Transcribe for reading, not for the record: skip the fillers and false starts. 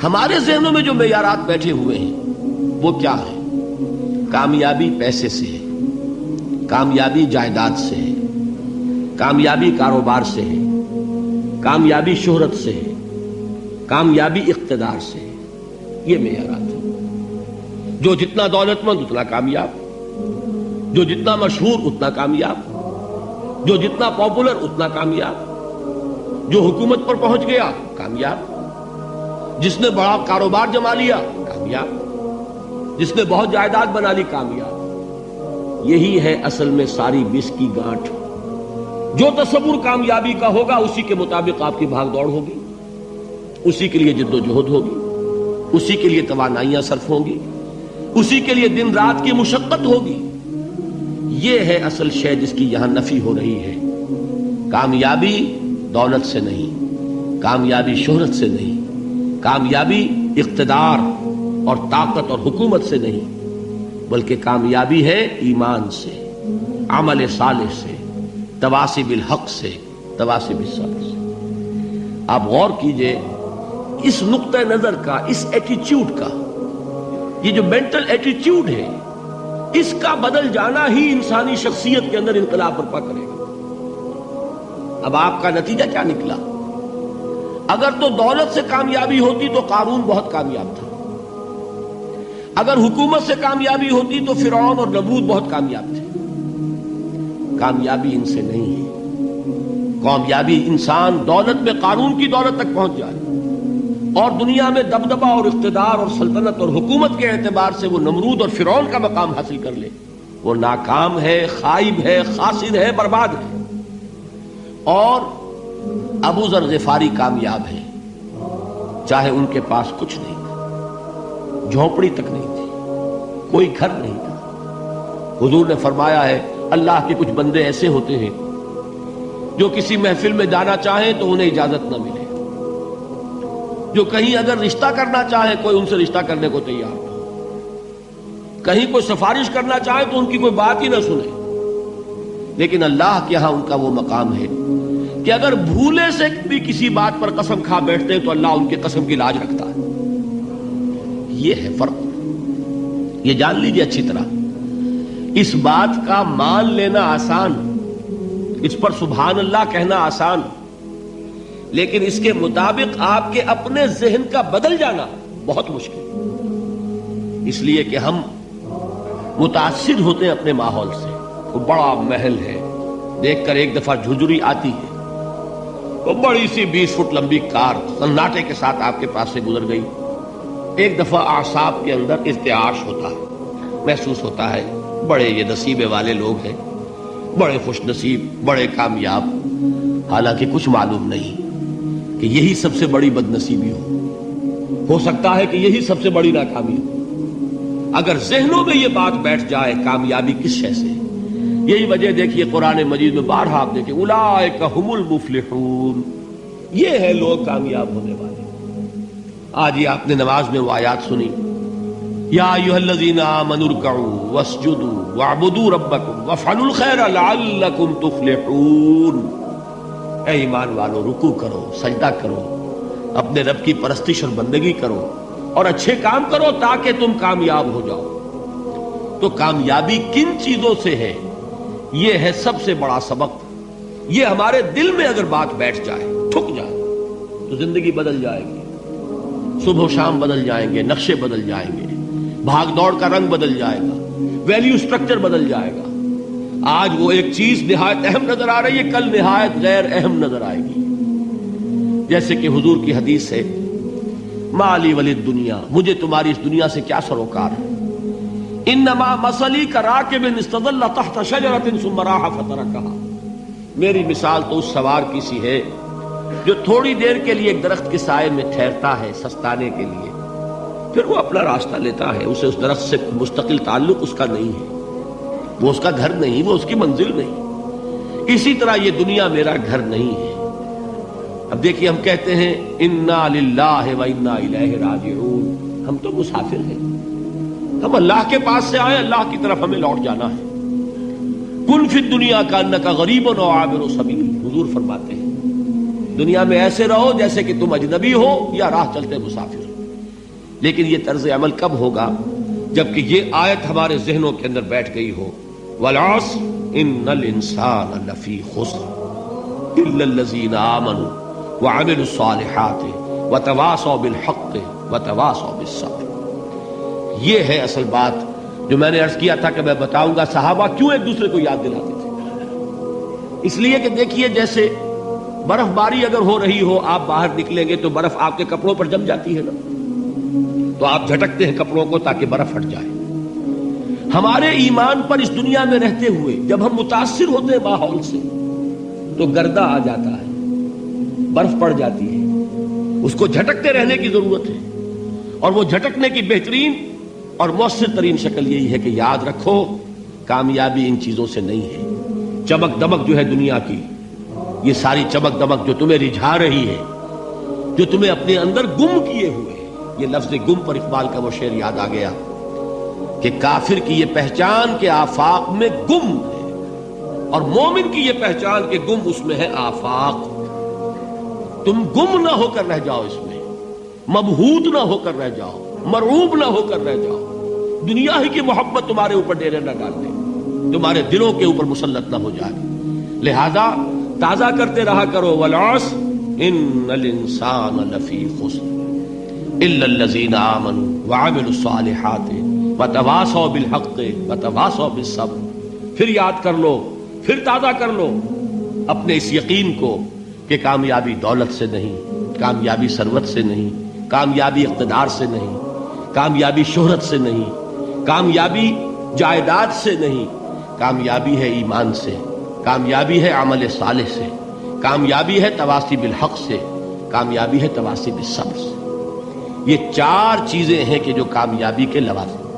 ہمارے ذہنوں میں جو معیارات بیٹھے ہوئے ہیں وہ کیا ہے؟ کامیابی پیسے سے ہے، کامیابی جائیداد سے ہے، کامیابی کاروبار سے ہے، کامیابی شہرت سے ہے، کامیابی اقتدار سے ہے. یہ معیارات ہیں. جو جتنا دولت مند اتنا کامیاب، جو جتنا مشہور اتنا کامیاب، جو جتنا پاپولر اتنا کامیاب، جو حکومت پر پہنچ گیا کامیاب، جس نے بڑا کاروبار جما لیا کامیاب، جس نے بہت جائیداد بنا لی کامیاب. یہی ہے اصل میں ساری بس کی گانٹھ. جو تصور کامیابی کا ہوگا اسی کے مطابق آپ کی بھاگ دوڑ ہوگی، اسی کے لیے جد و جہد ہوگی، اسی کے لیے توانائیاں صرف ہوں گی، اسی کے لیے دن رات کی مشقت ہوگی. یہ ہے اصل شے جس کی یہاں نفی ہو رہی ہے. کامیابی دولت سے نہیں، کامیابی شہرت سے نہیں، کامیابی اقتدار اور طاقت اور حکومت سے نہیں، بلکہ کامیابی ہے ایمان سے، عمل صالح سے، تواصی بالحق سے، تواصی بالصبر سے. آپ غور کیجئے اس نقطہ نظر کا، اس ایٹیچیوڈ کا، یہ جو مینٹل ایٹیچیوڈ ہے اس کا بدل جانا ہی انسانی شخصیت کے اندر انقلاب برپا کرے گا. اب آپ کا نتیجہ کیا نکلا؟ اگر تو دولت سے کامیابی ہوتی تو قارون بہت کامیاب تھا، اگر حکومت سے کامیابی ہوتی تو فرعون اور نمرود بہت کامیاب تھے. کامیابی ان سے نہیں ہے. کامیابی انسان دولت میں قارون کی دولت تک پہنچ جائے اور دنیا میں دبدبہ اور اقتدار اور سلطنت اور حکومت کے اعتبار سے وہ نمرود اور فرعون کا مقام حاصل کر لے، وہ ناکام ہے، خائب ہے، خاسر ہے، برباد ہے. اور ابو ذر غفاری کامیاب ہے، چاہے ان کے پاس کچھ نہیں تھا، جھونپڑی تک نہیں تھی، کوئی گھر نہیں تھا. حضور نے فرمایا ہے اللہ کے کچھ بندے ایسے ہوتے ہیں جو کسی محفل میں جانا چاہیں تو انہیں اجازت نہ ملے، جو کہیں اگر رشتہ کرنا چاہے کوئی ان سے رشتہ کرنے کو تیار نہ، کہیں کوئی سفارش کرنا چاہے تو ان کی کوئی بات ہی نہ سنے. لیکن اللہ کے ہاں ان کا وہ مقام ہے کہ اگر بھولے سے بھی کسی بات پر قسم کھا بیٹھتے ہیں تو اللہ ان کے قسم کی لاج رکھتا ہے. یہ ہے فرق. یہ جان لیجیے اچھی طرح. اس بات کا مان لینا آسان، اس پر سبحان اللہ کہنا آسان، لیکن اس کے مطابق آپ کے اپنے ذہن کا بدل جانا بہت مشکل. اس لیے کہ ہم متاثر ہوتے ہیں اپنے ماحول سے. وہ بڑا محل ہے، دیکھ کر ایک دفعہ جھجری آتی ہے، وہ بڑی سی 20 فٹ لمبی کار سناٹے کے ساتھ آپ کے پاس سے گزر گئی. ایک دفعہ اعصاب کے اندر ارتعاش ہوتا ہے، محسوس ہوتا ہے بڑے یہ نصیبے والے لوگ ہیں، بڑے خوش نصیب، بڑے کامیاب. حالانکہ کچھ معلوم نہیں کہ یہی سب سے بڑی بد نصیبی ہو سکتا ہے کہ یہی سب سے بڑی ناکامی ہو. اگر ذہنوں میں یہ بات بیٹھ جائے کامیابی کس شے سے. یہی وجہ دیکھیے قرآن مجید میں بارہا آپ دیکھیں اولئک ھم المفلحون، یہ ہے لوگ کامیاب ہونے والے. آج ہی آپ نے نماز میں وہ آیات سنی، یا ایھا الذین آمنوا ارکعوا واسجدوا واعبدوا ربکم وافعلوا الخیر لعلکم تفلحون. اے ایمان والو، رکوع کرو، سجدہ کرو، اپنے رب کی پرستش اور بندگی کرو اور اچھے کام کرو تاکہ تم کامیاب ہو جاؤ. تو کامیابی کن چیزوں سے ہے؟ یہ ہے سب سے بڑا سبق. یہ ہمارے دل میں اگر بات بیٹھ جائے، ٹھک جائے، تو زندگی بدل جائے گی. صبح و شام بدل جائیں گے، نقشے بدل جائیں گے، بھاگ دوڑ کا رنگ بدل جائے گا، ویلیو سٹرکچر بدل جائے گا. آج وہ ایک چیز نہایت اہم نظر آ رہی ہے، کل نہایت غیر اہم نظر آئے گی. جیسے کہ حضور کی حدیث ہے مالی ولی دنیا، مجھے تمہاری اس دنیا سے کیا سروکار ہے. انما مثلی کراکب استظل تحت شجرۃ ثم راح فترکها، میری مثال تو اس سوار کی سی ہے جو تھوڑی دیر کے لیے ایک درخت کے سائے میں ٹھہرتا ہے سستانے کے لیے، پھر وہ اپنا راستہ لیتا ہے. اسے اس درخت سے مستقل تعلق اس کا نہیں ہے، وہ اس کا گھر نہیں، وہ اس کی منزل نہیں. اسی طرح یہ دنیا میرا گھر نہیں ہے. اب دیکھیے ہم کہتے ہیں انا للہ و انا الیہ راجعون، ہم تو مسافر ہیں، ہم اللہ کے پاس سے آئے، اللہ کی طرف ہمیں لوٹ جانا ہے. کن فی الدنیا کانک غریب و عابر سبیل، حضور فرماتے ہیں دنیا میں ایسے رہو جیسے کہ تم اجنبی ہو یا راہ چلتے مسافر. لیکن یہ طرز عمل کب ہوگا؟ جبکہ یہ آیت ہمارے ذہنوں کے اندر بیٹھ گئی ہو. والعصر ان الانسان لفی خسر الا الذین آمنوا وعملوا الصالحات وتواصوا بالحق وتواصوا بالصبر. یہ ہے اصل بات جو میں نے عرض کیا تھا کہ میں بتاؤں گا صحابہ کیوں ایک دوسرے کو یاد دلاتے تھے. اس لیے کہ دیکھیے جیسے برف باری اگر ہو رہی ہو، آپ باہر نکلیں گے تو برف آپ کے کپڑوں پر جم جاتی ہے نا، تو آپ جھٹکتے ہیں کپڑوں کو تاکہ برف ہٹ جائے. ہمارے ایمان پر اس دنیا میں رہتے ہوئے جب ہم متاثر ہوتے ہیں ماحول سے تو گردہ آ جاتا ہے، برف پڑ جاتی ہے، اس کو جھٹکتے رہنے کی ضرورت ہے. اور وہ جھٹکنے کی بہترین اور مؤثر ترین شکل یہی ہے کہ یاد رکھو کامیابی ان چیزوں سے نہیں ہے. چمک دمک جو ہے دنیا کی، یہ ساری چمک دمک جو تمہیں رجھا رہی ہے، جو تمہیں اپنے اندر گم کیے ہوئے، یہ لفظ گم پر اقبال کا وہ شعر یاد آ گیا کہ کافر کی یہ پہچان کے آفاق میں گم ہے، اور مومن کی یہ پہچان کے گم اس میں ہے آفاق. تم گم نہ ہو کر رہ جاؤ، اس میں مبہوت نہ ہو کر رہ جاؤ، مرعوب نہ ہو کر رہ جاؤ. دنیا ہی کی محبت تمہارے اوپر ڈیرے نہ ڈال دے، تمہارے دلوں کے اوپر مسلط نہ ہو جائے. لہذا تازہ کرتے رہا کرو والعصر ان الانسان لفی خسر الا الذین آمنوا وعملوا الصالحات وتواصوا بالحق وتواصوا بالصبر. پھر یاد کر لو، پھر تازہ کر لو اپنے اس یقین کو کہ کامیابی دولت سے نہیں، کامیابی ثروت سے نہیں، کامیابی اقتدار سے نہیں، کامیابی شہرت سے نہیں، کامیابی جائیداد سے نہیں، کامیابی ہے ایمان سے، کامیابی ہے عمل صالح سے، کامیابی ہے تواصی بالحق سے، کامیابی ہے تواصی بالصبر سے. یہ چار چیزیں ہیں کہ جو کامیابی کے لوازم